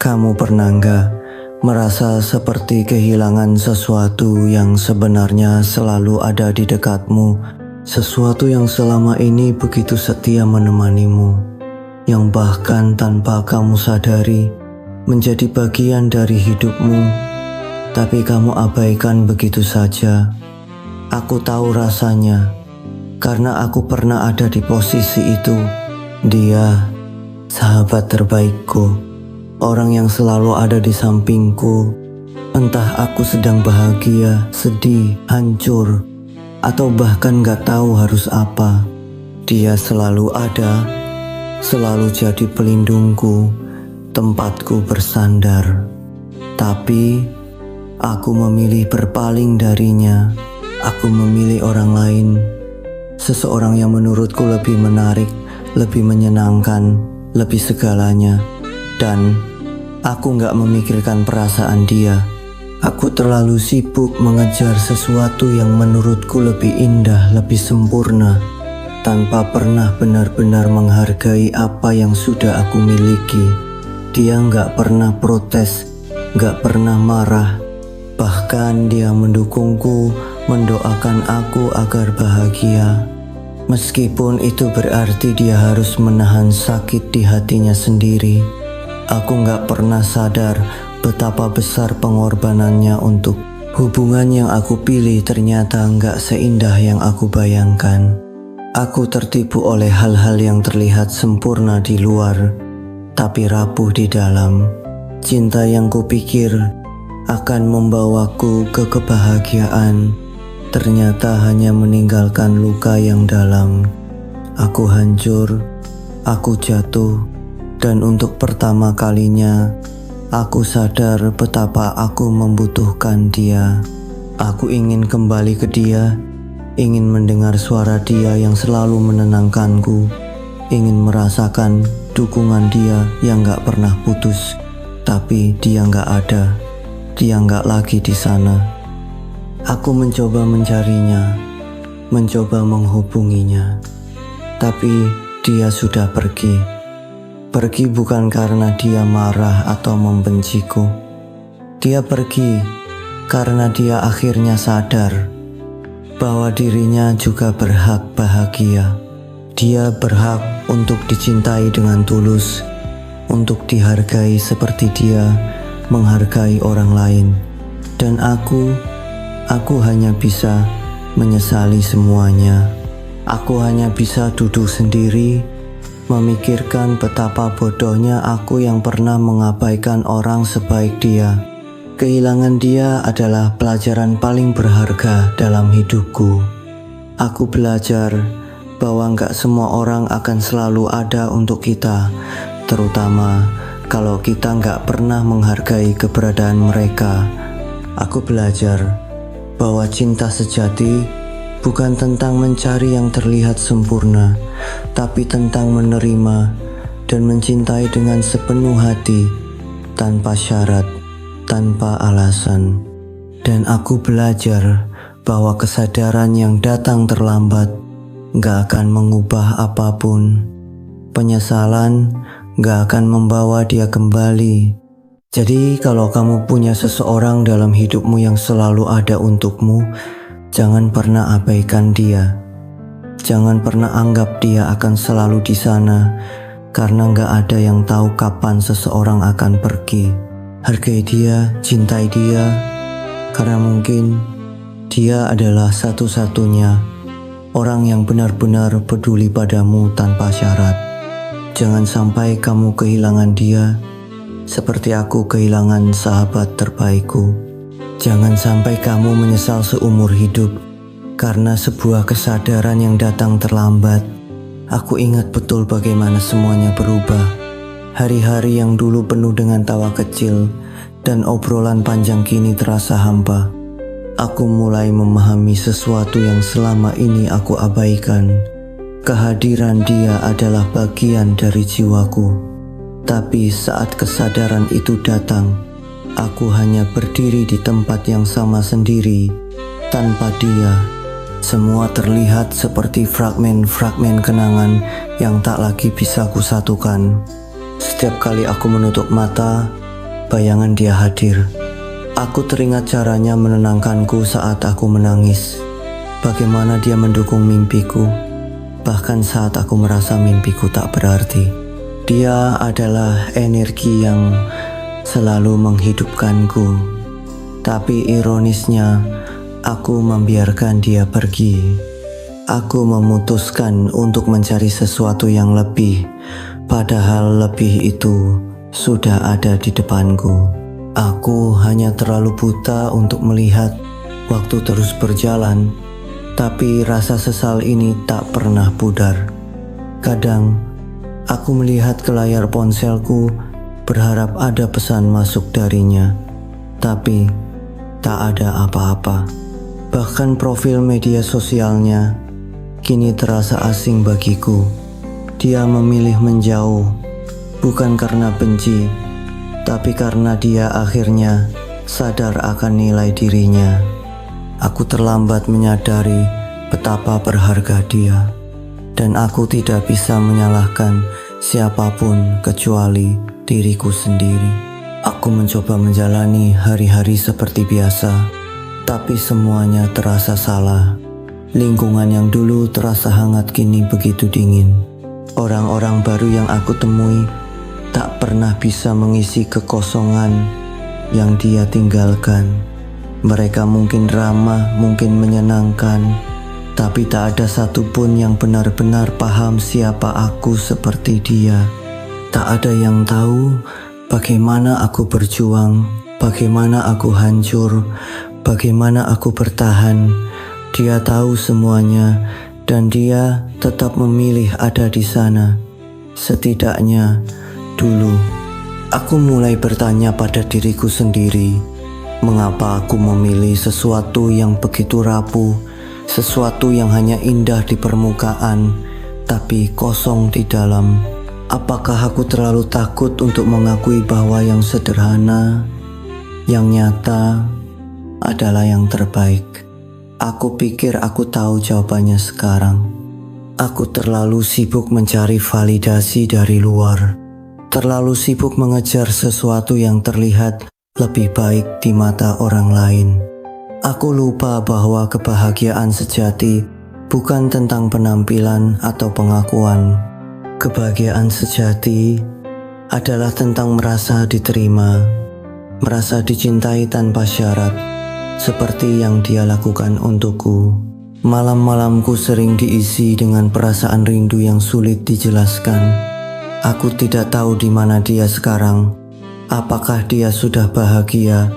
Kamu pernah nggak merasa seperti kehilangan sesuatu yang sebenarnya selalu ada di dekatmu? Sesuatu yang selama ini begitu setia menemanimu, yang bahkan tanpa kamu sadari menjadi bagian dari hidupmu, tapi kamu abaikan begitu saja. Aku tahu rasanya, karena aku pernah ada di posisi itu. Dia, sahabat terbaikku, orang yang selalu ada di sampingku. Entah aku sedang bahagia, sedih, hancur, atau bahkan gak tahu harus apa, dia selalu ada, selalu jadi pelindungku, tempatku bersandar. Tapi aku memilih berpaling darinya. Aku memilih orang lain, seseorang yang menurutku lebih menarik, lebih menyenangkan, lebih segalanya. Dan aku gak memikirkan perasaan dia. Aku terlalu sibuk mengejar sesuatu yang menurutku lebih indah, lebih sempurna, tanpa pernah benar-benar menghargai apa yang sudah aku miliki. Dia gak pernah protes, gak pernah marah. Bahkan dia mendukungku, mendoakan aku agar bahagia. Meskipun itu berarti dia harus menahan sakit di hatinya sendiri. Aku gak pernah sadar betapa besar pengorbanannya untuk hubungan yang aku pilih. Ternyata gak seindah yang aku bayangkan. Aku tertipu oleh hal-hal yang terlihat sempurna di luar, tapi rapuh di dalam. Cinta yang kupikir akan membawaku ke kebahagiaan, ternyata hanya meninggalkan luka yang dalam. Aku hancur, aku jatuh, dan untuk pertama kalinya aku sadar betapa aku membutuhkan dia. Aku ingin kembali ke dia, ingin mendengar suara dia yang selalu menenangkanku, ingin merasakan dukungan dia yang gak pernah putus. Tapi dia gak ada, dia gak lagi di sana. Aku mencoba mencarinya, mencoba menghubunginya, tapi dia sudah pergi. Pergi bukan karena dia marah atau membenciku. Dia pergi karena dia akhirnya sadar bahwa dirinya juga berhak bahagia. Dia berhak untuk dicintai dengan tulus, untuk dihargai seperti dia menghargai orang lain. Dan aku hanya bisa menyesali semuanya. Aku hanya bisa duduk sendiri, memikirkan betapa bodohnya aku yang pernah mengabaikan orang sebaik dia. Kehilangan dia adalah pelajaran paling berharga dalam hidupku. Aku belajar bahwa gak semua orang akan selalu ada untuk kita, terutama kalau kita gak pernah menghargai keberadaan mereka. Aku belajar bahwa cinta sejati bukan tentang mencari yang terlihat sempurna, tapi tentang menerima dan mencintai dengan sepenuh hati, tanpa syarat, tanpa alasan. Dan aku belajar bahwa kesadaran yang datang terlambat gak akan mengubah apapun. Penyesalan gak akan membawa dia kembali. Jadi kalau kamu punya seseorang dalam hidupmu yang selalu ada untukmu, jangan pernah abaikan dia. Jangan pernah anggap dia akan selalu di sana, karena gak ada yang tahu kapan seseorang akan pergi. Hargai dia, cintai dia, karena mungkin dia adalah satu-satunya orang yang benar-benar peduli padamu tanpa syarat. Jangan sampai kamu kehilangan dia seperti aku kehilangan sahabat terbaikku. Jangan sampai kamu menyesal seumur hidup karena sebuah kesadaran yang datang terlambat. Aku ingat betul bagaimana semuanya berubah. Hari-hari yang dulu penuh dengan tawa kecil dan obrolan panjang kini terasa hampa. Aku mulai memahami sesuatu yang selama ini aku abaikan. Kehadiran dia adalah bagian dari jiwaku. Tapi saat kesadaran itu datang, aku hanya berdiri di tempat yang sama sendiri, tanpa dia. Semua terlihat seperti fragmen-fragmen kenangan yang tak lagi bisa kusatukan. Setiap kali aku menutup mata, bayangan dia hadir. Aku teringat caranya menenangkanku saat aku menangis. Bagaimana dia mendukung mimpiku, bahkan saat aku merasa mimpiku tak berarti. Dia adalah energi yang selalu menghidupkanku. Tapi ironisnya, aku membiarkan dia pergi. Aku memutuskan untuk mencari sesuatu yang lebih, padahal lebih itu sudah ada di depanku. Aku hanya terlalu buta untuk melihat waktu terus berjalan, tapi rasa sesal ini tak pernah pudar. Kadang, aku melihat ke layar ponselku, berharap ada pesan masuk darinya, tapi tak ada apa-apa. Bahkan profil media sosialnya kini terasa asing bagiku. Dia memilih menjauh, bukan karena benci, tapi karena dia akhirnya sadar akan nilai dirinya. Aku terlambat menyadari betapa berharga dia, dan aku tidak bisa menyalahkan siapapun kecuali diriku sendiri. Aku mencoba menjalani hari-hari seperti biasa, tapi semuanya terasa salah. Lingkungan yang dulu terasa hangat kini begitu dingin. Orang-orang baru yang aku temui tak pernah bisa mengisi kekosongan yang dia tinggalkan. Mereka mungkin ramah, mungkin menyenangkan, tapi tak ada satupun yang benar-benar paham siapa aku seperti dia. Tak ada yang tahu bagaimana aku berjuang, bagaimana aku hancur, bagaimana aku bertahan. Dia tahu semuanya, dan dia tetap memilih ada di sana. Setidaknya dulu, aku mulai bertanya pada diriku sendiri, mengapa aku memilih sesuatu yang begitu rapuh, sesuatu yang hanya indah di permukaan, tapi kosong di dalam. Apakah aku terlalu takut untuk mengakui bahwa yang sederhana, yang nyata, adalah yang terbaik? Aku pikir aku tahu jawabannya sekarang. Aku terlalu sibuk mencari validasi dari luar, terlalu sibuk mengejar sesuatu yang terlihat lebih baik di mata orang lain. Aku lupa bahwa kebahagiaan sejati bukan tentang penampilan atau pengakuan. Kebahagiaan sejati adalah tentang merasa diterima, merasa dicintai tanpa syarat, seperti yang dia lakukan untukku. Malam-malamku sering diisi dengan perasaan rindu yang sulit dijelaskan. Aku tidak tahu di mana dia sekarang. Apakah dia sudah bahagia,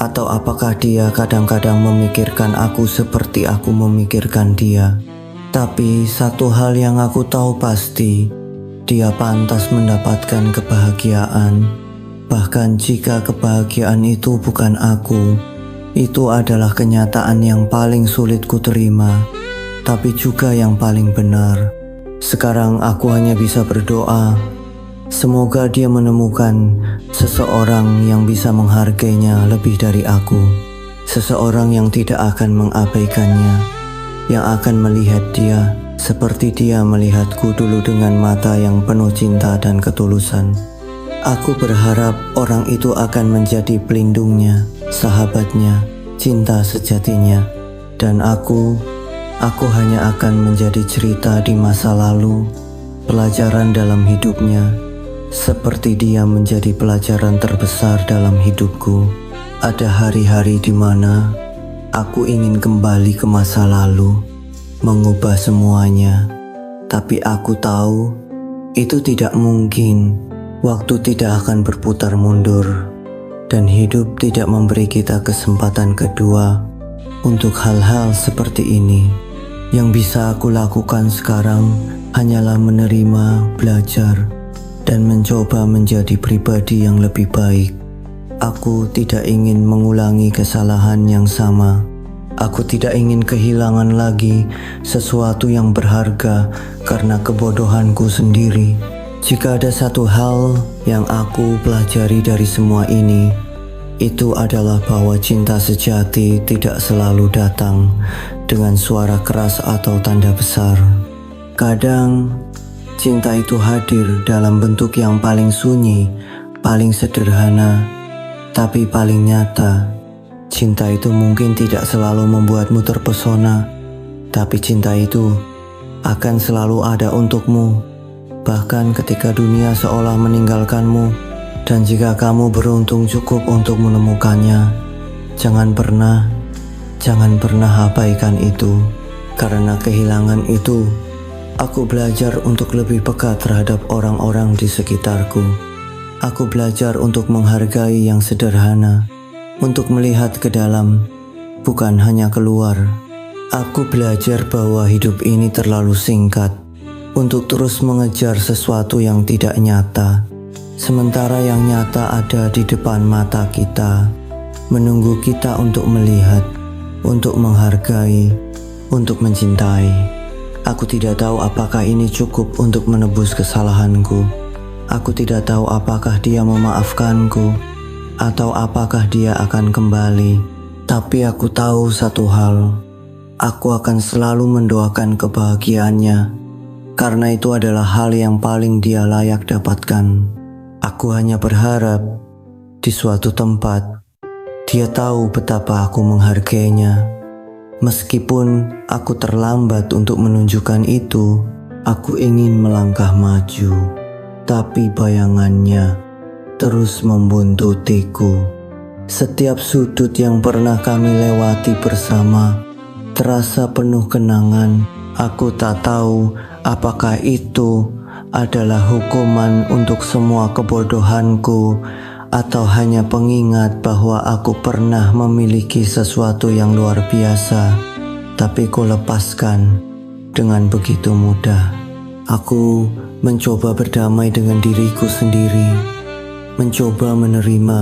atau apakah dia kadang-kadang memikirkan aku seperti aku memikirkan dia. Tapi satu hal yang aku tahu pasti, dia pantas mendapatkan kebahagiaan. Bahkan jika kebahagiaan itu bukan aku, itu adalah kenyataan yang paling sulit kuterima, tapi juga yang paling benar. Sekarang aku hanya bisa berdoa, semoga dia menemukan seseorang yang bisa menghargainya lebih dari aku. Seseorang yang tidak akan mengabaikannya, yang akan melihat dia seperti dia melihatku dulu dengan mata yang penuh cinta dan ketulusan. Aku berharap orang itu akan menjadi pelindungnya, sahabatnya, cinta sejatinya. Dan aku hanya akan menjadi cerita di masa lalu, pelajaran dalam hidupnya, seperti dia menjadi pelajaran terbesar dalam hidupku. Ada hari-hari di mana aku ingin kembali ke masa lalu, mengubah semuanya. Tapi aku tahu itu tidak mungkin. Waktu tidak akan berputar mundur, dan hidup tidak memberi kita kesempatan kedua untuk hal-hal seperti ini. Yang bisa aku lakukan sekarang hanyalah menerima, belajar, dan mencoba menjadi pribadi yang lebih baik. Aku tidak ingin mengulangi kesalahan yang sama. Aku tidak ingin kehilangan lagi sesuatu yang berharga karena kebodohanku sendiri. Jika ada satu hal yang aku pelajari dari semua ini, itu adalah bahwa cinta sejati tidak selalu datang dengan suara keras atau tanda besar. Kadang, cinta itu hadir dalam bentuk yang paling sunyi, paling sederhana, tapi paling nyata. Cinta itu mungkin tidak selalu membuatmu terpesona, tapi cinta itu akan selalu ada untukmu, bahkan ketika dunia seolah meninggalkanmu. Dan jika kamu beruntung cukup untuk menemukannya, jangan pernah abaikan itu. Karena kehilangan itu, aku belajar untuk lebih peka terhadap orang-orang di sekitarku. Aku belajar untuk menghargai yang sederhana, untuk melihat ke dalam, bukan hanya keluar. Aku belajar bahwa hidup ini terlalu singkat untuk terus mengejar sesuatu yang tidak nyata, sementara yang nyata ada di depan mata kita, menunggu kita untuk melihat, untuk menghargai, untuk mencintai. Aku tidak tahu apakah ini cukup untuk menebus kesalahanku. Aku tidak tahu apakah dia memaafkanku, atau apakah dia akan kembali. Tapi aku tahu satu hal, aku akan selalu mendoakan kebahagiaannya, karena itu adalah hal yang paling dia layak dapatkan. Aku hanya berharap di suatu tempat dia tahu betapa aku menghargainya. Meskipun aku terlambat untuk menunjukkan itu, aku ingin melangkah maju, tapi bayangannya terus membuntutiku. Setiap sudut yang pernah kami lewati bersama terasa penuh kenangan. Aku tak tahu apakah itu adalah hukuman untuk semua kebodohanku, atau hanya pengingat bahwa aku pernah memiliki sesuatu yang luar biasa, tapi ku lepaskan dengan begitu mudah. Aku mencoba berdamai dengan diriku sendiri, mencoba menerima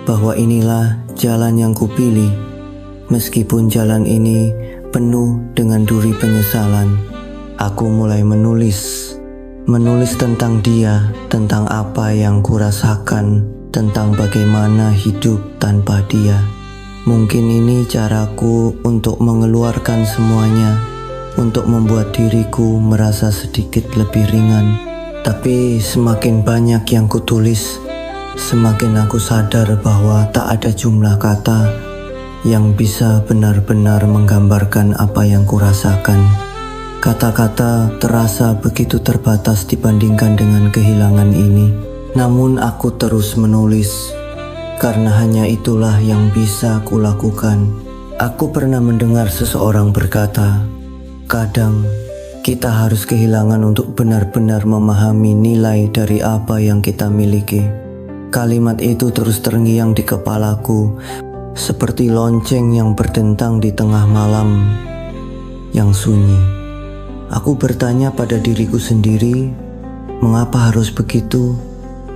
bahwa inilah jalan yang kupilih, meskipun jalan ini penuh dengan duri penyesalan. Aku mulai menulis tentang dia, tentang apa yang kurasakan, tentang bagaimana hidup tanpa dia. Mungkin ini caraku untuk mengeluarkan semuanya, untuk membuat diriku merasa sedikit lebih ringan. Tapi semakin banyak yang kutulis, semakin aku sadar bahwa tak ada jumlah kata yang bisa benar-benar menggambarkan apa yang kurasakan. Kata-kata terasa begitu terbatas dibandingkan dengan kehilangan ini. Namun aku terus menulis, karena hanya itulah yang bisa kulakukan. Aku pernah mendengar seseorang berkata, kadang kita harus kehilangan untuk benar-benar memahami nilai dari apa yang kita miliki. Kalimat itu terus terngiang di kepalaku, seperti lonceng yang berdentang di tengah malam yang sunyi. Aku bertanya pada diriku sendiri, mengapa harus begitu?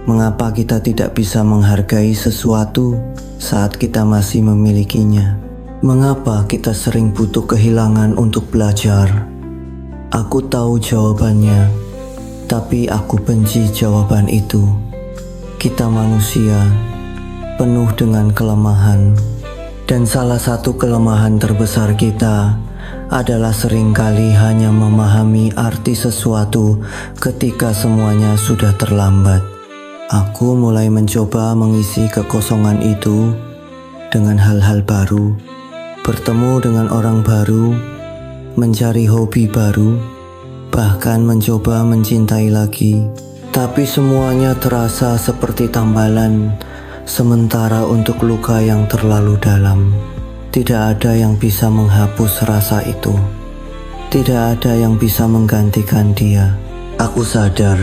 Mengapa kita tidak bisa menghargai sesuatu saat kita masih memilikinya? Mengapa kita sering butuh kehilangan untuk belajar? Aku tahu jawabannya, tapi aku benci jawaban itu. Kita manusia penuh dengan kelemahan, dan salah satu kelemahan terbesar kita adalah seringkali hanya memahami arti sesuatu ketika semuanya sudah terlambat. Aku mulai mencoba mengisi kekosongan itu dengan hal-hal baru, bertemu dengan orang baru, mencari hobi baru, bahkan mencoba mencintai lagi. Tapi semuanya terasa seperti tambalan sementara untuk luka yang terlalu dalam. Tidak ada yang bisa menghapus rasa itu. Tidak ada yang bisa menggantikan dia. Aku sadar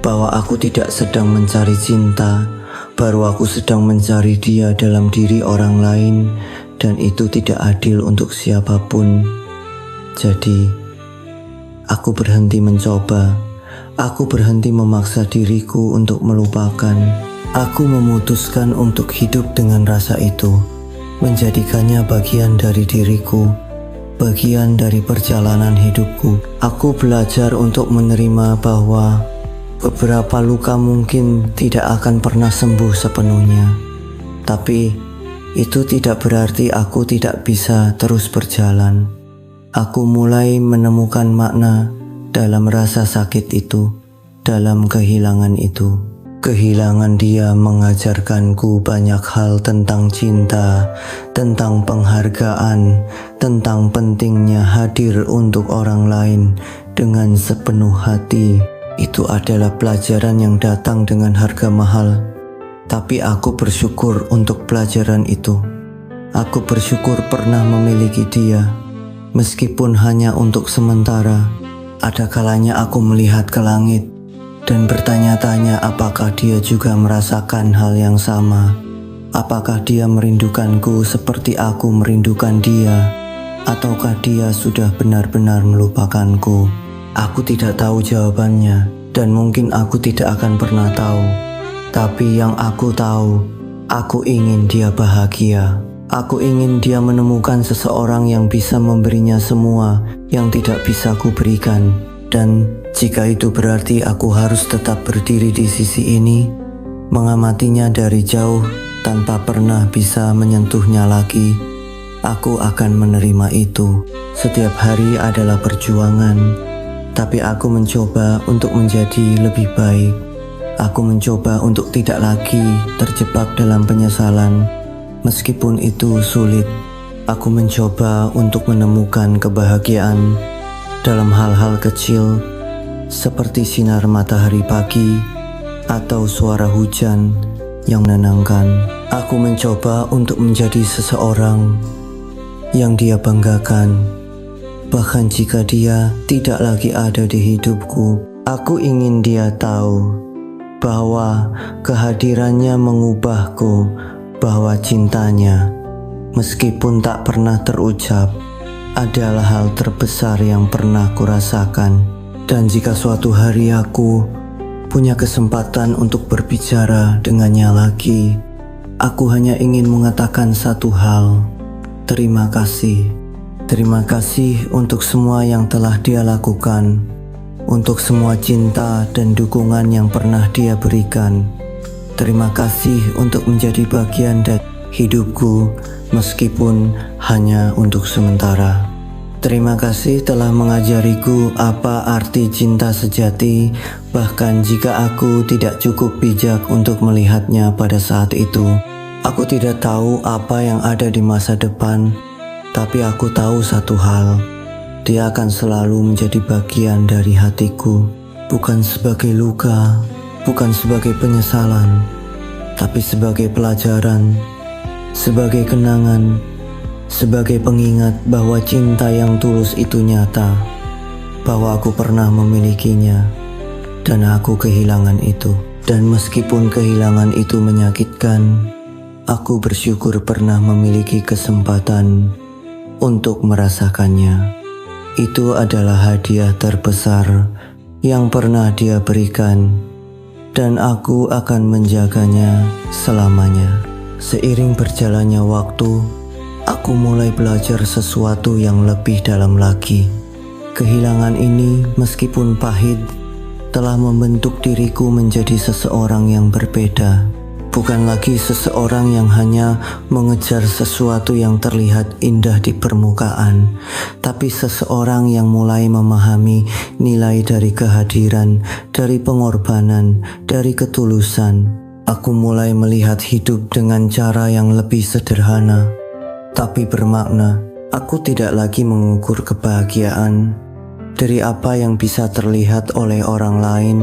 bahwa aku tidak sedang mencari cinta, baru aku sedang mencari dia dalam diri orang lain, dan itu tidak adil untuk siapapun. Jadi, aku berhenti mencoba. Aku berhenti memaksa diriku untuk melupakan. Aku memutuskan untuk hidup dengan rasa itu, menjadikannya bagian dari diriku, bagian dari perjalanan hidupku. Aku belajar untuk menerima bahwa beberapa luka mungkin tidak akan pernah sembuh sepenuhnya. Tapi itu tidak berarti aku tidak bisa terus berjalan. Aku mulai menemukan makna dalam rasa sakit itu, dalam kehilangan itu. Kehilangan dia mengajarkanku banyak hal tentang cinta, tentang penghargaan, tentang pentingnya hadir untuk orang lain dengan sepenuh hati. Itu adalah pelajaran yang datang dengan harga mahal. Tapi aku bersyukur untuk pelajaran itu. Aku bersyukur pernah memiliki dia, meskipun hanya untuk sementara. Ada kalanya aku melihat ke langit dan bertanya-tanya apakah dia juga merasakan hal yang sama. Apakah dia merindukanku seperti aku merindukan dia, ataukah dia sudah benar-benar melupakanku? Aku tidak tahu jawabannya, dan mungkin aku tidak akan pernah tahu. Tapi yang aku tahu, aku ingin dia bahagia. Aku ingin dia menemukan seseorang yang bisa memberinya semua yang tidak bisa kuberikan. Dan jika itu berarti aku harus tetap berdiri di sisi ini, mengamatinya dari jauh tanpa pernah bisa menyentuhnya lagi, aku akan menerima itu. Setiap hari adalah perjuangan, tapi aku mencoba untuk menjadi lebih baik. Aku mencoba untuk tidak lagi terjebak dalam penyesalan, meskipun itu sulit. Aku mencoba untuk menemukan kebahagiaan dalam hal-hal kecil, seperti sinar matahari pagi atau suara hujan yang menenangkan. Aku mencoba untuk menjadi seseorang yang dia banggakan, bahkan jika dia tidak lagi ada di hidupku. Aku ingin dia tahu bahwa kehadirannya mengubahku, bahwa cintanya, meskipun tak pernah terucap, adalah hal terbesar yang pernah kurasakan. Dan jika suatu hari aku punya kesempatan untuk berbicara dengannya lagi, aku hanya ingin mengatakan satu hal: terima kasih. Terima kasih untuk semua yang telah dia lakukan, untuk semua cinta dan dukungan yang pernah dia berikan. Terima kasih untuk menjadi bagian dari hidupku, meskipun hanya untuk sementara. Terima kasih telah mengajariku apa arti cinta sejati, bahkan jika aku tidak cukup bijak untuk melihatnya pada saat itu. Aku tidak tahu apa yang ada di masa depan, tapi aku tahu satu hal: dia akan selalu menjadi bagian dari hatiku, bukan sebagai luka, bukan sebagai penyesalan, tapi sebagai pelajaran, sebagai kenangan, sebagai pengingat bahwa cinta yang tulus itu nyata, bahwa aku pernah memilikinya dan aku kehilangan itu. Dan meskipun kehilangan itu menyakitkan, aku bersyukur pernah memiliki kesempatan untuk merasakannya. Itu adalah hadiah terbesar yang pernah dia berikan, dan aku akan menjaganya selamanya. Seiring berjalannya waktu, aku mulai belajar sesuatu yang lebih dalam lagi. Kehilangan ini, meskipun pahit, telah membentuk diriku menjadi seseorang yang berbeda. Bukan lagi seseorang yang hanya mengejar sesuatu yang terlihat indah di permukaan, tapi seseorang yang mulai memahami nilai dari kehadiran, dari pengorbanan, dari ketulusan. Aku mulai melihat hidup dengan cara yang lebih sederhana, tapi bermakna. Aku tidak lagi mengukur kebahagiaan dari apa yang bisa terlihat oleh orang lain,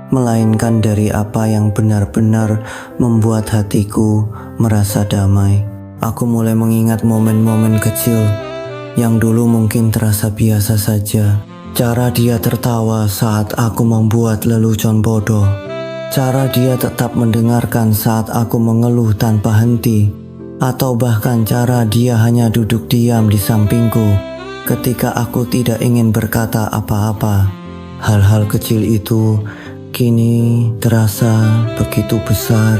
melainkan dari apa yang benar-benar membuat hatiku merasa damai. Aku mulai mengingat momen-momen kecil yang dulu mungkin terasa biasa saja. Cara dia tertawa saat aku membuat lelucon bodoh, cara dia tetap mendengarkan saat aku mengeluh tanpa henti, atau bahkan cara dia hanya duduk diam di sampingku ketika aku tidak ingin berkata apa-apa. Hal-hal kecil itu kini terasa begitu besar,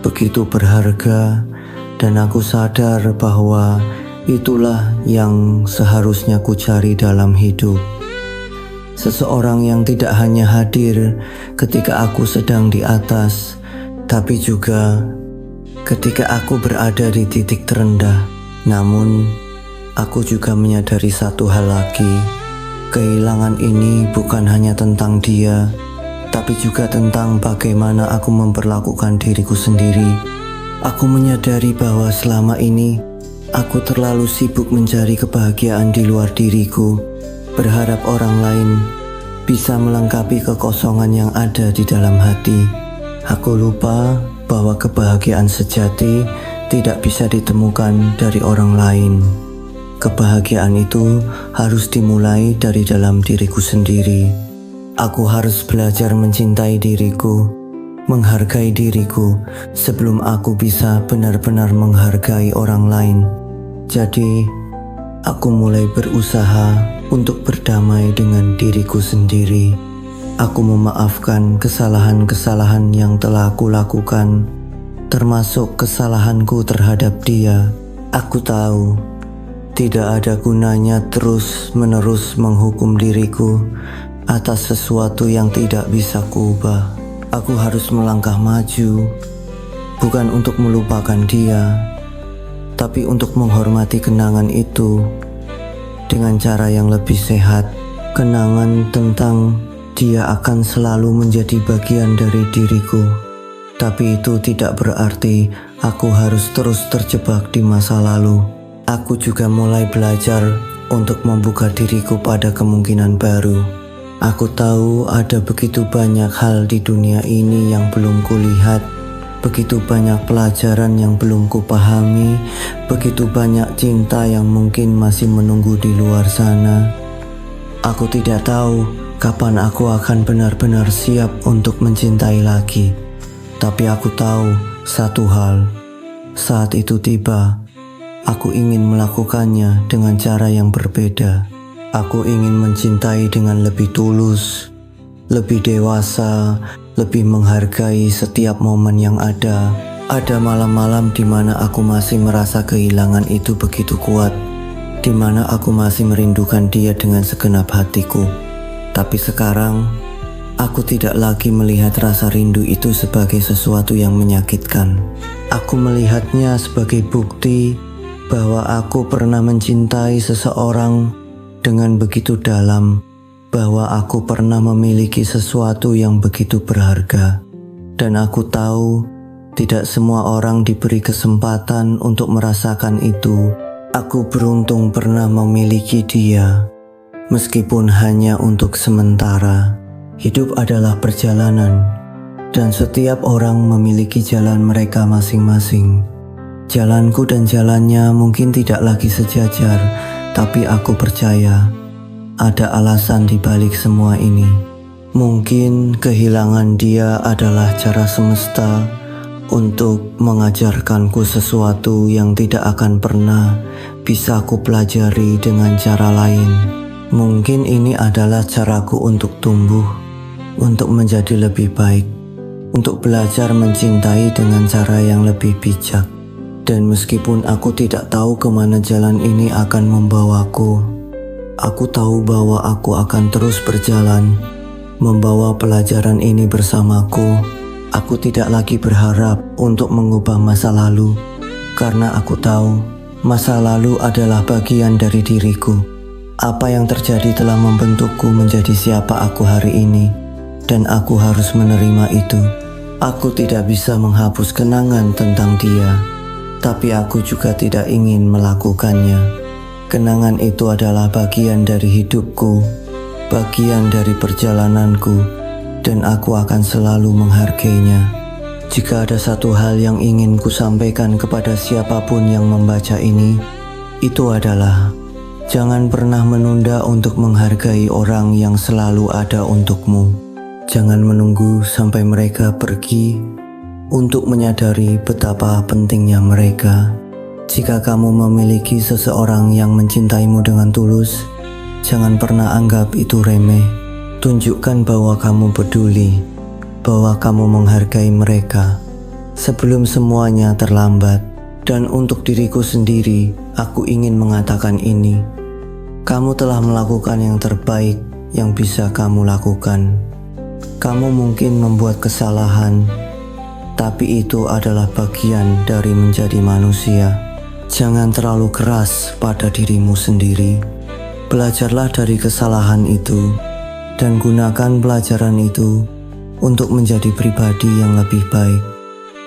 begitu berharga, dan aku sadar bahwa itulah yang seharusnya ku cari dalam hidup. Seseorang yang tidak hanya hadir ketika aku sedang di atas, tapi juga ketika aku berada di titik terendah. Namun, aku juga menyadari satu hal lagi: kehilangan ini bukan hanya tentang dia, tapi juga tentang bagaimana aku memperlakukan diriku sendiri. Aku menyadari bahwa selama ini aku terlalu sibuk mencari kebahagiaan di luar diriku, berharap orang lain bisa melengkapi kekosongan yang ada di dalam hati. Aku lupa bahwa kebahagiaan sejati tidak bisa ditemukan dari orang lain. Kebahagiaan itu harus dimulai dari dalam diriku sendiri. Aku harus belajar mencintai diriku, menghargai diriku sebelum aku bisa benar-benar menghargai orang lain. Jadi, aku mulai berusaha untuk berdamai dengan diriku sendiri. Aku memaafkan kesalahan-kesalahan yang telah aku lakukan, termasuk kesalahanku terhadap dia. Aku tahu tidak ada gunanya terus-menerus menghukum diriku atas sesuatu yang tidak bisa kuubah. Aku harus melangkah maju, bukan untuk melupakan dia, tapi untuk menghormati kenangan itu dengan cara yang lebih sehat. Kenangan tentang dia akan selalu menjadi bagian dari diriku, tapi itu tidak berarti aku harus terus terjebak di masa lalu. Aku juga mulai belajar untuk membuka diriku pada kemungkinan baru. Aku tahu ada begitu banyak hal di dunia ini yang belum kulihat, begitu banyak pelajaran yang belum kupahami, begitu banyak cinta yang mungkin masih menunggu di luar sana. Aku tidak tahu kapan aku akan benar-benar siap untuk mencintai lagi. Tapi aku tahu satu hal, saat itu tiba, aku ingin melakukannya dengan cara yang berbeda. Aku ingin mencintai dengan lebih tulus, lebih dewasa, lebih menghargai setiap momen yang ada. Ada malam-malam di mana aku masih merasa kehilangan itu begitu kuat, di mana aku masih merindukan dia dengan segenap hatiku. Tapi sekarang, aku tidak lagi melihat rasa rindu itu sebagai sesuatu yang menyakitkan. Aku melihatnya sebagai bukti bahwa aku pernah mencintai seseorang dengan begitu dalam, bahwa aku pernah memiliki sesuatu yang begitu berharga. Dan aku tahu tidak semua orang diberi kesempatan untuk merasakan itu. Aku beruntung pernah memiliki dia, meskipun hanya untuk sementara. Hidup adalah perjalanan, dan setiap orang memiliki jalan mereka masing-masing. Jalanku dan jalannya mungkin tidak lagi sejajar, tapi aku percaya ada alasan di balik semua ini. Mungkin kehilangan dia adalah cara semesta untuk mengajarkanku sesuatu yang tidak akan pernah bisa aku pelajari dengan cara lain. Mungkin ini adalah caraku untuk tumbuh, untuk menjadi lebih baik, untuk belajar mencintai dengan cara yang lebih bijak. Dan meskipun aku tidak tahu kemana jalan ini akan membawaku, aku tahu bahwa aku akan terus berjalan, membawa pelajaran ini bersamaku. Aku tidak lagi berharap untuk mengubah masa lalu, karena aku tahu masa lalu adalah bagian dari diriku. Apa yang terjadi telah membentukku menjadi siapa aku hari ini, dan aku harus menerima itu. Aku tidak bisa menghapus kenangan tentang dia, tapi aku juga tidak ingin melakukannya. Kenangan itu adalah bagian dari hidupku, bagian dari perjalananku, dan aku akan selalu menghargainya. Jika ada satu hal yang ingin ku sampaikan kepada siapapun yang membaca ini, itu adalah jangan pernah menunda untuk menghargai orang yang selalu ada untukmu. Jangan menunggu sampai mereka pergi untuk menyadari betapa pentingnya mereka. Jika kamu memiliki seseorang yang mencintaimu dengan tulus, jangan pernah anggap itu remeh. Tunjukkan bahwa kamu peduli, bahwa kamu menghargai mereka sebelum semuanya terlambat. Dan untuk diriku sendiri, aku ingin mengatakan ini. Kamu telah melakukan yang terbaik yang bisa kamu lakukan. Kamu mungkin membuat kesalahan, tapi itu adalah bagian dari menjadi manusia. Jangan terlalu keras pada dirimu sendiri. Belajarlah dari kesalahan itu, dan gunakan pelajaran itu untuk menjadi pribadi yang lebih baik.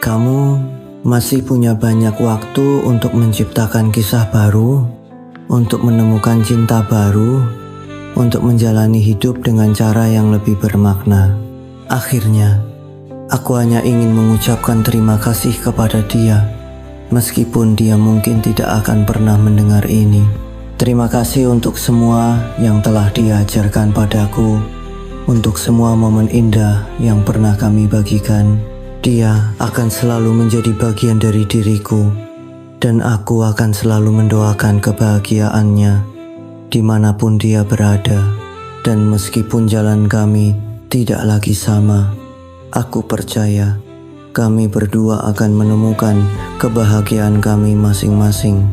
Kamu masih punya banyak waktu untuk menciptakan kisah baru, untuk menemukan cinta baru, untuk menjalani hidup dengan cara yang lebih bermakna. Akhirnya, aku hanya ingin mengucapkan terima kasih kepada dia, meskipun dia mungkin tidak akan pernah mendengar ini. Terima kasih untuk semua yang telah diajarkan padaku, untuk semua momen indah yang pernah kami bagikan. Dia akan selalu menjadi bagian dari diriku, dan aku akan selalu mendoakan kebahagiaannya dimanapun dia berada. Dan meskipun jalan kami tidak lagi sama, aku percaya kami berdua akan menemukan kebahagiaan kami masing-masing.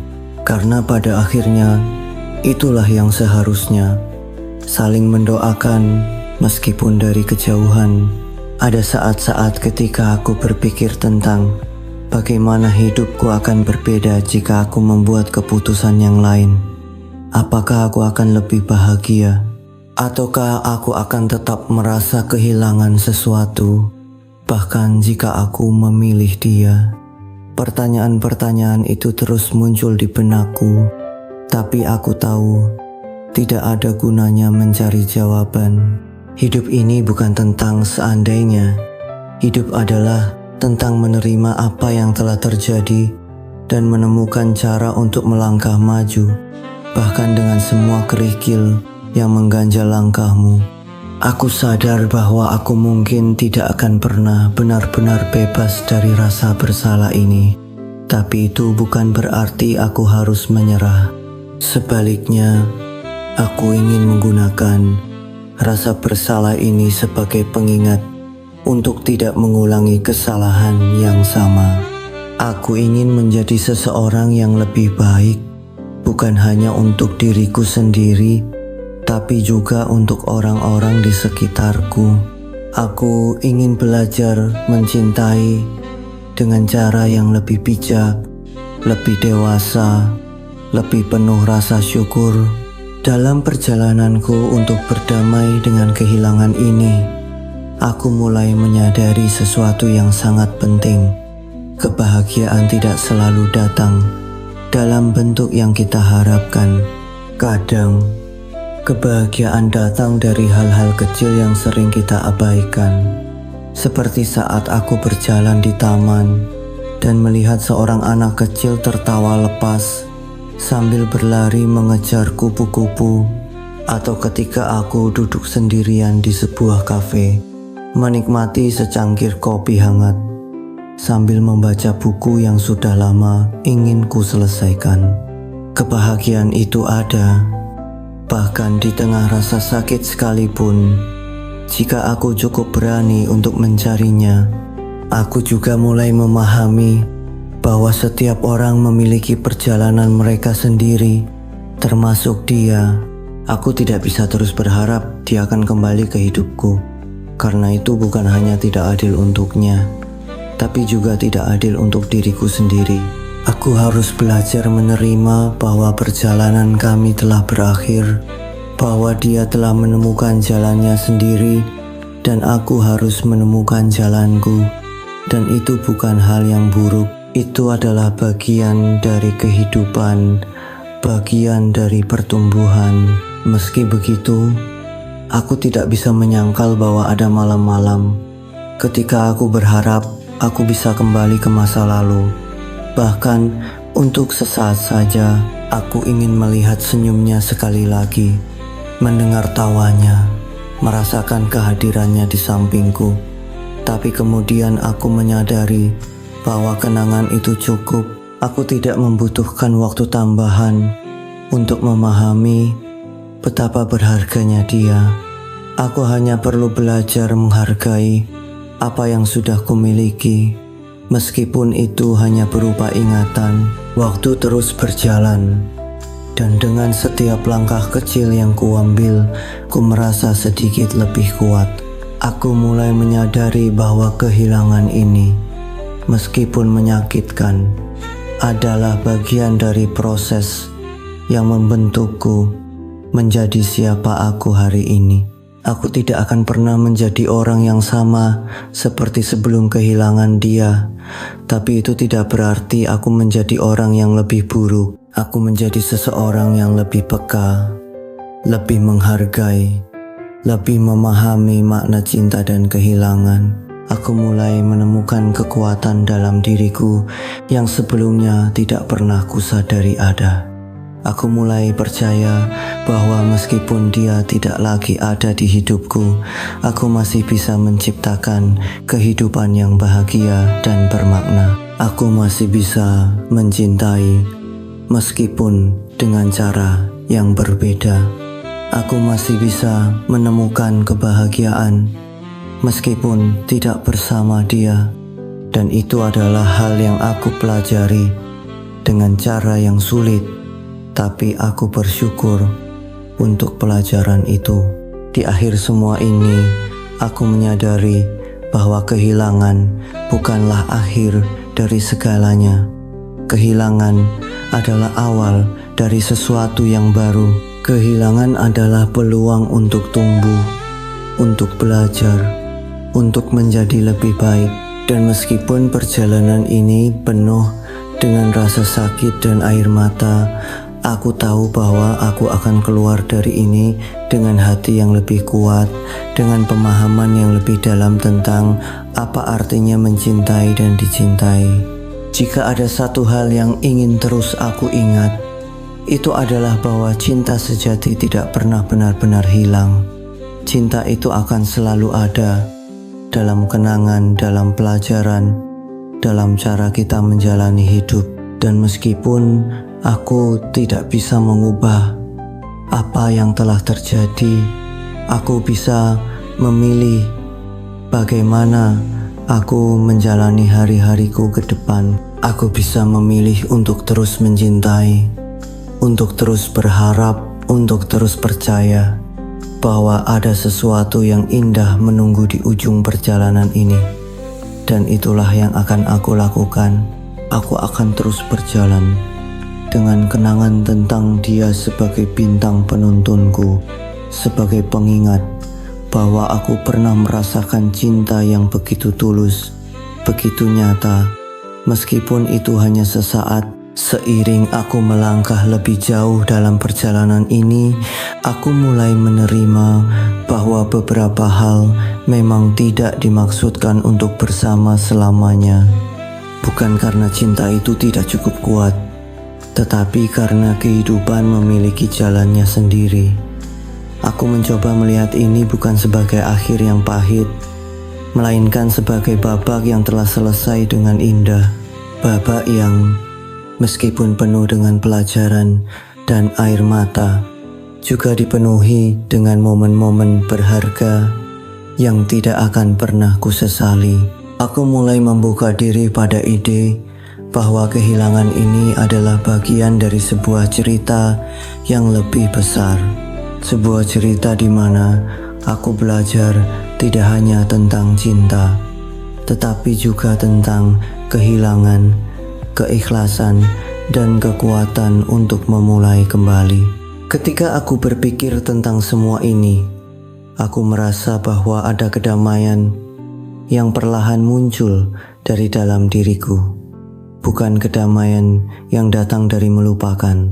Karena pada akhirnya itulah yang seharusnya, saling mendoakan meskipun dari kejauhan. Ada saat-saat ketika aku berpikir tentang bagaimana hidupku akan berbeda jika aku membuat keputusan yang lain. Apakah aku akan lebih bahagia? Ataukah aku akan tetap merasa kehilangan sesuatu? Bahkan jika aku memilih dia. Pertanyaan-pertanyaan itu terus muncul di benakku, tapi aku tahu tidak ada gunanya mencari jawaban. Hidup ini bukan tentang seandainya. Hidup adalah tentang menerima apa yang telah terjadi dan menemukan cara untuk melangkah maju, bahkan dengan semua kerikil yang mengganjal langkahmu. Aku sadar bahwa aku mungkin tidak akan pernah benar-benar bebas dari rasa bersalah ini, tapi itu bukan berarti aku harus menyerah. Sebaliknya, aku ingin menggunakan rasa bersalah ini sebagai pengingat untuk tidak mengulangi kesalahan yang sama. Aku ingin menjadi seseorang yang lebih baik, bukan hanya untuk diriku sendiri, tapi juga untuk orang-orang di sekitarku. Aku ingin belajar mencintai dengan cara yang lebih bijak, lebih dewasa, lebih penuh rasa syukur. Dalam perjalananku untuk berdamai dengan kehilangan ini, aku mulai menyadari sesuatu yang sangat penting. Kebahagiaan tidak selalu datang dalam bentuk yang kita harapkan. Kadang, kebahagiaan datang dari hal-hal kecil yang sering kita abaikan. Seperti saat aku berjalan di taman dan melihat seorang anak kecil tertawa lepas sambil berlari mengejar kupu-kupu, atau ketika aku duduk sendirian di sebuah kafe, menikmati secangkir kopi hangat sambil membaca buku yang sudah lama ingin ku selesaikan. Kebahagiaan itu ada bahkan di tengah rasa sakit sekalipun. Jika aku cukup berani untuk mencarinya, aku juga mulai memahami bahwa setiap orang memiliki perjalanan mereka sendiri, termasuk dia. Aku tidak bisa terus berharap dia akan kembali ke hidupku, karena itu bukan hanya tidak adil untuknya, tapi juga tidak adil untuk diriku sendiri. Aku harus belajar menerima bahwa perjalanan kami telah berakhir, bahwa dia telah menemukan jalannya sendiri, dan aku harus menemukan jalanku. Dan itu bukan hal yang buruk, itu adalah bagian dari kehidupan, bagian dari pertumbuhan. Meski begitu, aku tidak bisa menyangkal bahwa ada malam-malam ketika aku berharap aku bisa kembali ke masa lalu. Bahkan untuk sesaat saja, aku ingin melihat senyumnya sekali lagi, mendengar tawanya, merasakan kehadirannya di sampingku. Tapi kemudian aku menyadari bahwa kenangan itu cukup. Aku tidak membutuhkan waktu tambahan untuk memahami betapa berharganya dia. Aku hanya perlu belajar menghargai apa yang sudah kumiliki. Meskipun itu hanya berupa ingatan, waktu terus berjalan, dan dengan setiap langkah kecil yang kuambil, ku merasa sedikit lebih kuat. Aku mulai menyadari bahwa kehilangan ini, meskipun menyakitkan, adalah bagian dari proses yang membentukku menjadi siapa aku hari ini. Aku tidak akan pernah menjadi orang yang sama seperti sebelum kehilangan dia. Tapi itu tidak berarti aku menjadi orang yang lebih buruk. Aku menjadi seseorang yang lebih peka, lebih menghargai, lebih memahami makna cinta dan kehilangan. Aku mulai menemukan kekuatan dalam diriku yang sebelumnya tidak pernah kusadari ada. Aku mulai percaya bahwa meskipun dia tidak lagi ada di hidupku, aku masih bisa menciptakan kehidupan yang bahagia dan bermakna. Aku masih bisa mencintai meskipun dengan cara yang berbeda. Aku masih bisa menemukan kebahagiaan meskipun tidak bersama dia. Dan itu adalah hal yang aku pelajari dengan cara yang sulit. Tapi aku bersyukur untuk pelajaran itu. Di akhir semua ini, aku menyadari bahwa kehilangan bukanlah akhir dari segalanya. Kehilangan adalah awal dari sesuatu yang baru. Kehilangan adalah peluang untuk tumbuh, untuk belajar, untuk menjadi lebih baik. Dan meskipun perjalanan ini penuh dengan rasa sakit dan air mata, aku tahu bahwa aku akan keluar dari ini dengan hati yang lebih kuat, dengan pemahaman yang lebih dalam tentang apa artinya mencintai dan dicintai. Jika ada satu hal yang ingin terus aku ingat, itu adalah bahwa cinta sejati tidak pernah benar-benar hilang. Cinta itu akan selalu ada dalam kenangan, dalam pelajaran, dalam cara kita menjalani hidup. Dan meskipun aku tidak bisa mengubah apa yang telah terjadi, aku bisa memilih bagaimana aku menjalani hari-hariku ke depan. Aku bisa memilih untuk terus mencintai, untuk terus berharap, untuk terus percaya bahwa ada sesuatu yang indah menunggu di ujung perjalanan ini. Dan itulah yang akan aku lakukan. Aku akan terus berjalan dengan kenangan tentang dia sebagai bintang penuntunku, sebagai pengingat bahwa aku pernah merasakan cinta yang begitu tulus, begitu nyata. Meskipun itu hanya sesaat, seiring aku melangkah lebih jauh dalam perjalanan ini, aku mulai menerima bahwa beberapa hal memang tidak dimaksudkan untuk bersama selamanya. Bukan karena cinta itu tidak cukup kuat, tetapi karena kehidupan memiliki jalannya sendiri. Aku mencoba melihat ini bukan sebagai akhir yang pahit, melainkan sebagai babak yang telah selesai dengan indah. Babak yang meskipun penuh dengan pelajaran dan air mata, juga dipenuhi dengan momen-momen berharga yang tidak akan pernah kusesali. Aku mulai membuka diri pada ide bahwa kehilangan ini adalah bagian dari sebuah cerita yang lebih besar. Sebuah cerita di mana aku belajar tidak hanya tentang cinta, tetapi juga tentang kehilangan, keikhlasan, dan kekuatan untuk memulai kembali. Ketika aku berpikir tentang semua ini, aku merasa bahwa ada kedamaian yang perlahan muncul dari dalam diriku. Bukan kedamaian yang datang dari melupakan,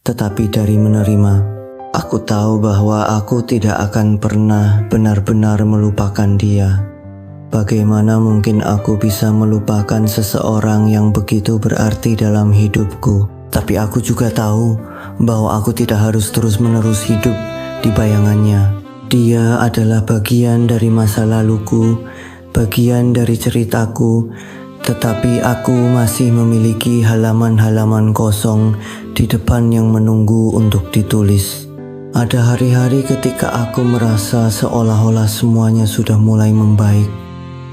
tetapi dari menerima. Aku tahu bahwa aku tidak akan pernah benar-benar melupakan dia. Bagaimana mungkin aku bisa melupakan seseorang yang begitu berarti dalam hidupku? Tapi aku juga tahu bahwa aku tidak harus terus-menerus hidup di bayangannya. Dia adalah bagian dari masa laluku, bagian dari ceritaku, tetapi aku masih memiliki halaman-halaman kosong di depan yang menunggu untuk ditulis. Ada hari-hari ketika aku merasa seolah-olah semuanya sudah mulai membaik,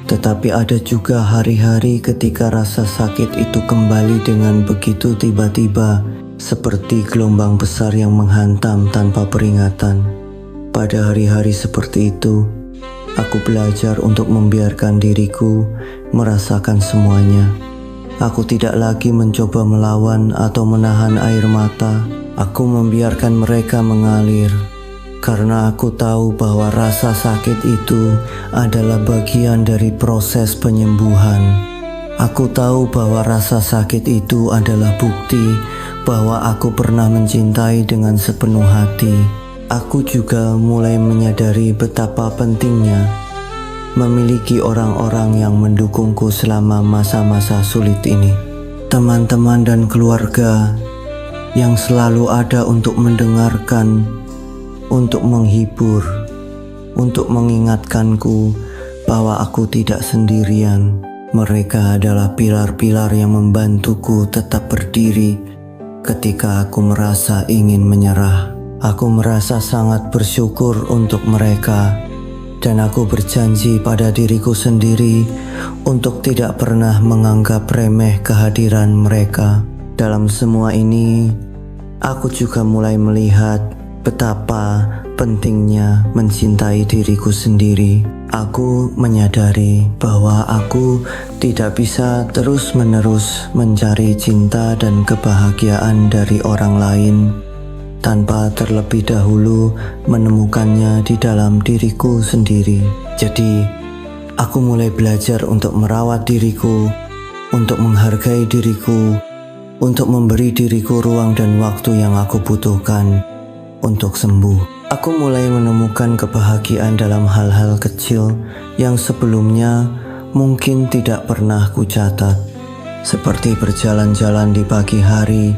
tetapi ada juga hari-hari ketika rasa sakit itu kembali dengan begitu tiba-tiba, seperti gelombang besar yang menghantam tanpa peringatan. Pada hari-hari seperti itu, aku belajar untuk membiarkan diriku merasakan semuanya. Aku tidak lagi mencoba melawan atau menahan air mata. Aku membiarkan mereka mengalir. karena aku tahu bahwa rasa sakit itu adalah bagian dari proses penyembuhan. Aku tahu bahwa rasa sakit itu adalah bukti bahwa aku pernah mencintai dengan sepenuh hati. Aku juga mulai menyadari betapa pentingnya memiliki orang-orang yang mendukungku selama masa-masa sulit ini. Teman-teman dan keluarga yang selalu ada untuk mendengarkan, untuk menghibur, untuk mengingatkanku bahwa aku tidak sendirian. Mereka adalah pilar-pilar yang membantuku tetap berdiri ketika aku merasa ingin menyerah. Aku merasa sangat bersyukur untuk mereka, dan aku berjanji pada diriku sendiri untuk tidak pernah menganggap remeh kehadiran mereka. Dalam semua ini, aku juga mulai melihat betapa pentingnya mencintai diriku sendiri. Aku menyadari bahwa aku tidak bisa terus-menerus mencari cinta dan kebahagiaan dari orang lain tanpa terlebih dahulu menemukannya di dalam diriku sendiri. Jadi, aku mulai belajar untuk merawat diriku, untuk menghargai diriku, untuk memberi diriku ruang dan waktu yang aku butuhkan untuk sembuh. Aku mulai menemukan kebahagiaan dalam hal-hal kecil yang sebelumnya mungkin tidak pernah kucatat, seperti berjalan-jalan di pagi hari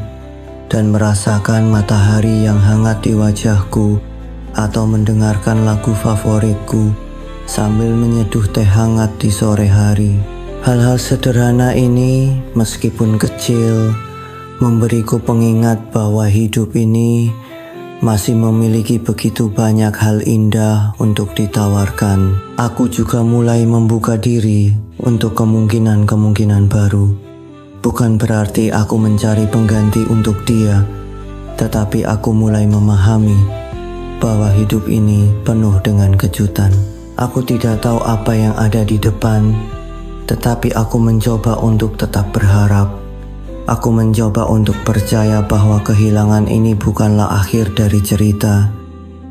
dan merasakan matahari yang hangat di wajahku, atau mendengarkan lagu favoritku sambil menyeduh teh hangat di sore hari. Hal-hal sederhana ini, meskipun kecil, memberiku pengingat bahwa hidup ini masih memiliki begitu banyak hal indah untuk ditawarkan. Aku juga mulai membuka diri untuk kemungkinan-kemungkinan baru. Bukan berarti aku mencari pengganti untuk dia, tetapi aku mulai memahami bahwa hidup ini penuh dengan kejutan. Aku tidak tahu apa yang ada di depan, tetapi aku mencoba untuk tetap berharap. Aku mencoba untuk percaya bahwa kehilangan ini bukanlah akhir dari cerita,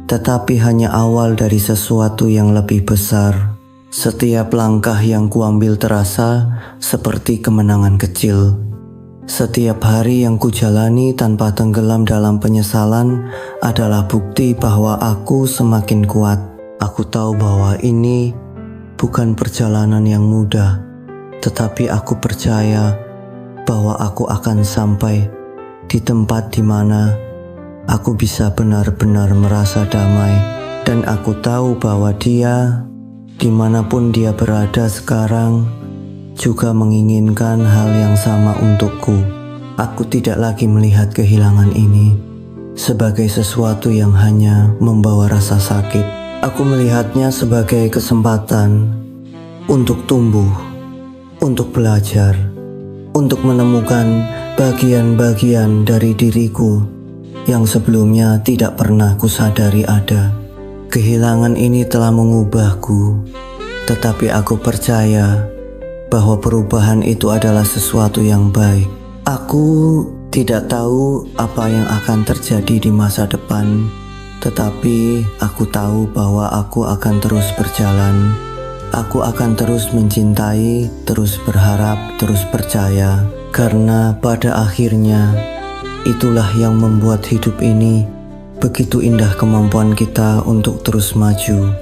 tetapi hanya awal dari sesuatu yang lebih besar. Setiap langkah yang kuambil terasa seperti kemenangan kecil. Setiap hari yang kujalani tanpa tenggelam dalam penyesalan adalah bukti bahwa aku semakin kuat. Aku tahu bahwa ini bukan perjalanan yang mudah, tetapi aku percaya bahwa aku akan sampai di tempat di mana aku bisa benar-benar merasa damai. Dan aku tahu bahwa dia, dimanapun dia berada sekarang, juga menginginkan hal yang sama untukku. Aku tidak lagi melihat kehilangan ini sebagai sesuatu yang hanya membawa rasa sakit. Aku melihatnya sebagai kesempatan untuk tumbuh, untuk belajar, untuk menemukan bagian-bagian dari diriku yang sebelumnya tidak pernah kusadari ada. Kehilangan ini telah mengubahku, tetapi aku percaya bahwa perubahan itu adalah sesuatu yang baik. Aku tidak tahu apa yang akan terjadi di masa depan, tetapi aku tahu bahwa aku akan terus berjalan. Aku akan terus mencintai, terus berharap, terus percaya, karena pada akhirnya itulah yang membuat hidup ini begitu indah, kemampuan kita untuk terus maju,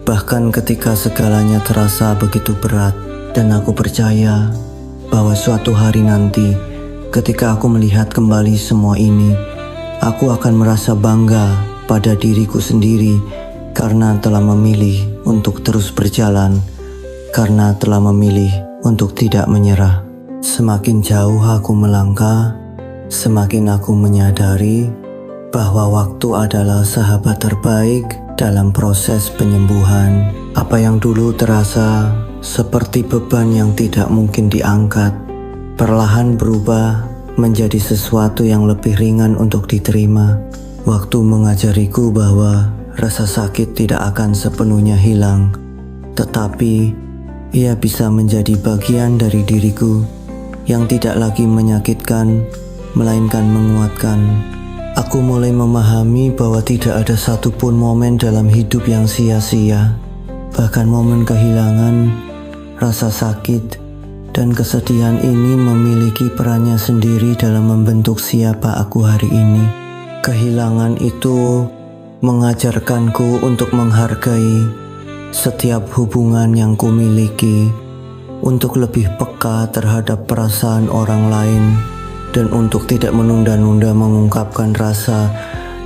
bahkan ketika segalanya terasa begitu berat. Dan aku percaya bahwa suatu hari nanti, ketika aku melihat kembali semua ini, aku akan merasa bangga pada diriku sendiri karena telah memilih untuk terus berjalan, karena telah memilih untuk tidak menyerah. Semakin jauh aku melangkah, semakin aku menyadari bahwa waktu adalah sahabat terbaik dalam proses penyembuhan. Apa yang dulu terasa seperti beban yang tidak mungkin diangkat, perlahan berubah menjadi sesuatu yang lebih ringan untuk diterima. Waktu mengajariku bahwa rasa sakit tidak akan sepenuhnya hilang, tetapi ia bisa menjadi bagian dari diriku yang tidak lagi menyakitkan, melainkan menguatkan. Aku mulai memahami bahwa tidak ada satupun momen dalam hidup yang sia-sia. Bahkan momen kehilangan, rasa sakit, dan kesedihan ini memiliki perannya sendiri dalam membentuk siapa aku hari ini. Kehilangan itu mengajarkanku untuk menghargai setiap hubungan yang kumiliki, untuk lebih peka terhadap perasaan orang lain, dan untuk tidak menunda-nunda mengungkapkan rasa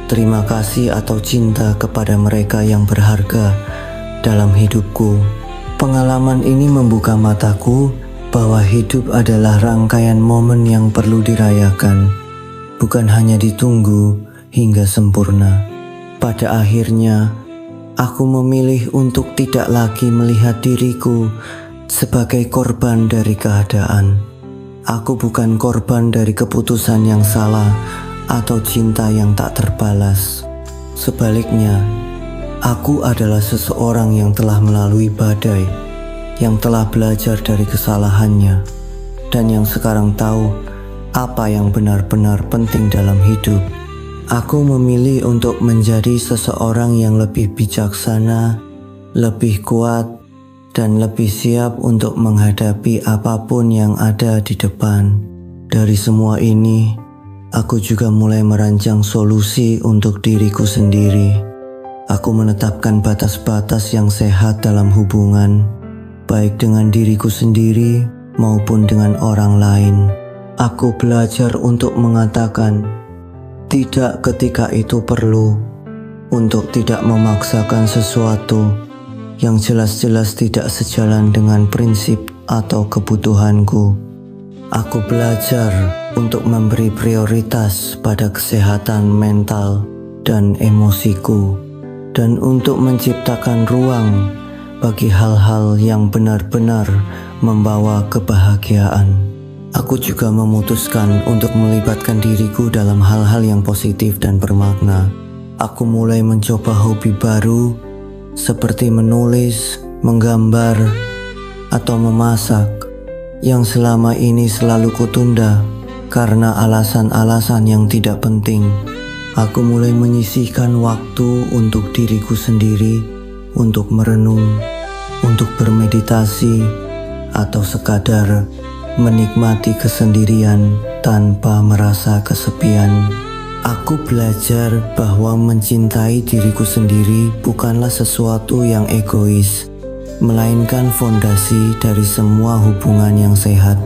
terima kasih atau cinta kepada mereka yang berharga dalam hidupku. Pengalaman ini membuka mataku bahwa hidup adalah rangkaian momen yang perlu dirayakan, bukan hanya ditunggu hingga sempurna. Pada akhirnya, aku memilih untuk tidak lagi melihat diriku sebagai korban dari keadaan. Aku bukan korban dari keputusan yang salah atau cinta yang tak terbalas. Sebaliknya, aku adalah seseorang yang telah melalui badai, yang telah belajar dari kesalahannya, dan yang sekarang tahu apa yang benar-benar penting dalam hidup. Aku memilih untuk menjadi seseorang yang lebih bijaksana, lebih kuat, dan lebih siap untuk menghadapi apapun yang ada di depan. Dari semua ini, aku juga mulai merancang solusi untuk diriku sendiri. Aku menetapkan batas-batas yang sehat dalam hubungan, baik dengan diriku sendiri maupun dengan orang lain. Aku belajar untuk mengatakan tidak ketika itu perlu, untuk tidak memaksakan sesuatu yang jelas-jelas tidak sejalan dengan prinsip atau kebutuhanku. Aku belajar untuk memberi prioritas pada kesehatan mental dan emosiku, dan untuk menciptakan ruang bagi hal-hal yang benar-benar membawa kebahagiaan. Aku juga memutuskan untuk melibatkan diriku dalam hal-hal yang positif dan bermakna. Aku mulai mencoba hobi baru seperti menulis, menggambar, atau memasak yang selama ini selalu kutunda karena alasan-alasan yang tidak penting. Aku mulai menyisihkan waktu untuk diriku sendiri, untuk merenung, untuk bermeditasi, atau sekadar menikmati kesendirian tanpa merasa kesepian. Aku belajar bahwa mencintai diriku sendiri bukanlah sesuatu yang egois, melainkan fondasi dari semua hubungan yang sehat.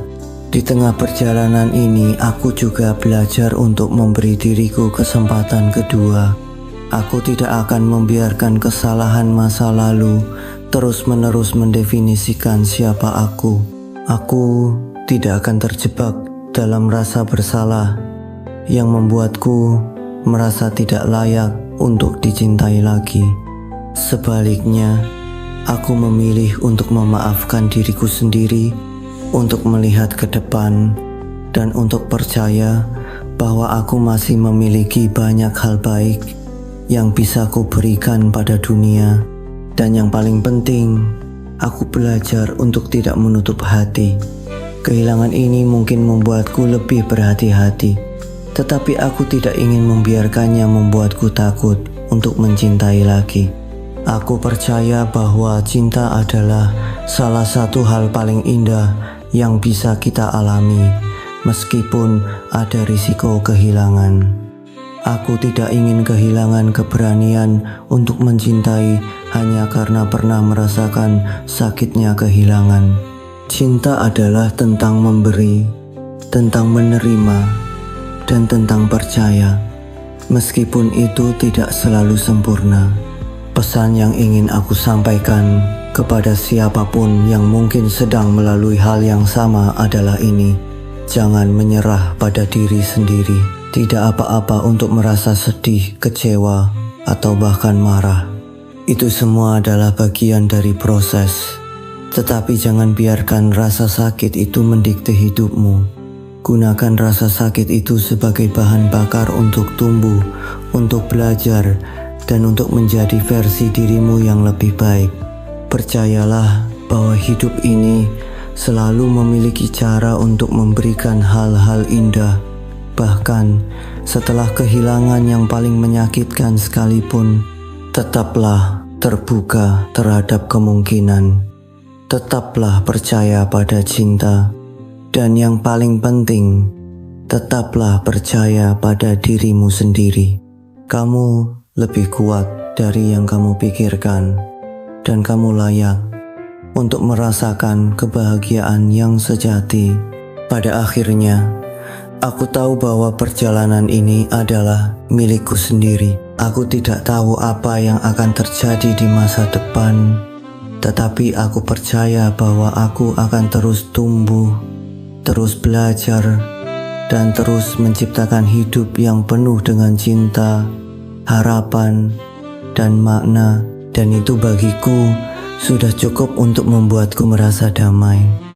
Di tengah perjalanan ini, aku juga belajar untuk memberi diriku kesempatan kedua. Aku tidak akan membiarkan kesalahan masa lalu terus-menerus mendefinisikan siapa aku. Aku tidak akan terjebak dalam rasa bersalah yang membuatku merasa tidak layak untuk dicintai lagi. Sebaliknya, aku memilih untuk memaafkan diriku sendiri, untuk melihat ke depan, dan untuk percaya bahwa aku masih memiliki banyak hal baik yang bisa kuberikan pada dunia. Dan yang paling penting, aku belajar untuk tidak menutup hati. Kehilangan ini mungkin membuatku lebih berhati-hati, tetapi aku tidak ingin membiarkannya membuatku takut untuk mencintai lagi. Aku percaya bahwa cinta adalah salah satu hal paling indah yang bisa kita alami, meskipun ada risiko kehilangan. Aku tidak ingin kehilangan keberanian untuk mencintai hanya karena pernah merasakan sakitnya kehilangan. Cinta adalah tentang memberi, tentang menerima, dan tentang percaya. Meskipun itu tidak selalu sempurna, pesan yang ingin aku sampaikan kepada siapapun yang mungkin sedang melalui hal yang sama adalah ini: jangan menyerah pada diri sendiri. Tidak apa-apa untuk merasa sedih, kecewa, atau bahkan marah. Itu semua adalah bagian dari proses. Tetapi jangan biarkan rasa sakit itu mendikte hidupmu. Gunakan rasa sakit itu sebagai bahan bakar untuk tumbuh, untuk belajar, dan untuk menjadi versi dirimu yang lebih baik. Percayalah bahwa hidup ini selalu memiliki cara untuk memberikan hal-hal indah bahkan setelah kehilangan yang paling menyakitkan sekalipun, tetaplah terbuka terhadap kemungkinan. Tetaplah percaya pada cinta. Dan yang paling penting, tetaplah percaya pada dirimu sendiri. Kamu lebih kuat dari yang kamu pikirkan, dan kamu layak untuk merasakan kebahagiaan yang sejati. Pada akhirnya, aku tahu bahwa perjalanan ini adalah milikku sendiri. Aku tidak tahu apa yang akan terjadi di masa depan, tetapi aku percaya bahwa aku akan terus tumbuh, terus belajar, dan terus menciptakan hidup yang penuh dengan cinta, harapan, dan makna. Dan itu bagiku sudah cukup untuk membuatku merasa damai.